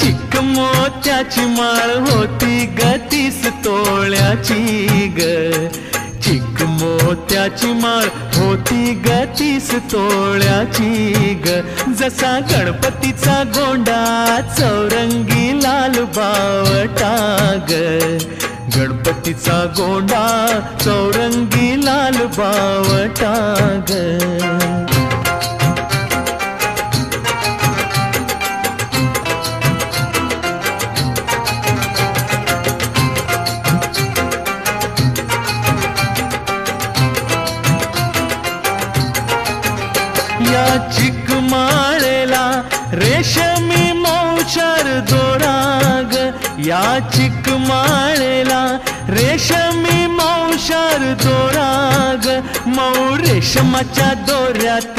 चिक मोत्याची माळ होती ग 30 तोळ्याची ग, चिक मोत्याची माळ होती ग 30 तोळ्याची ग. जसा गणपतीचा गोंडा चौरंगी लाल बावटा ग, गणपतीचा गोंडा चौरंगी लाल बावटा ग. या चिकमाळेला रेशमी मौचार दोराग, या चिकमाळेला रेशमी मौचार दोराग. मऊ रेशमाच्या दोऱ्यात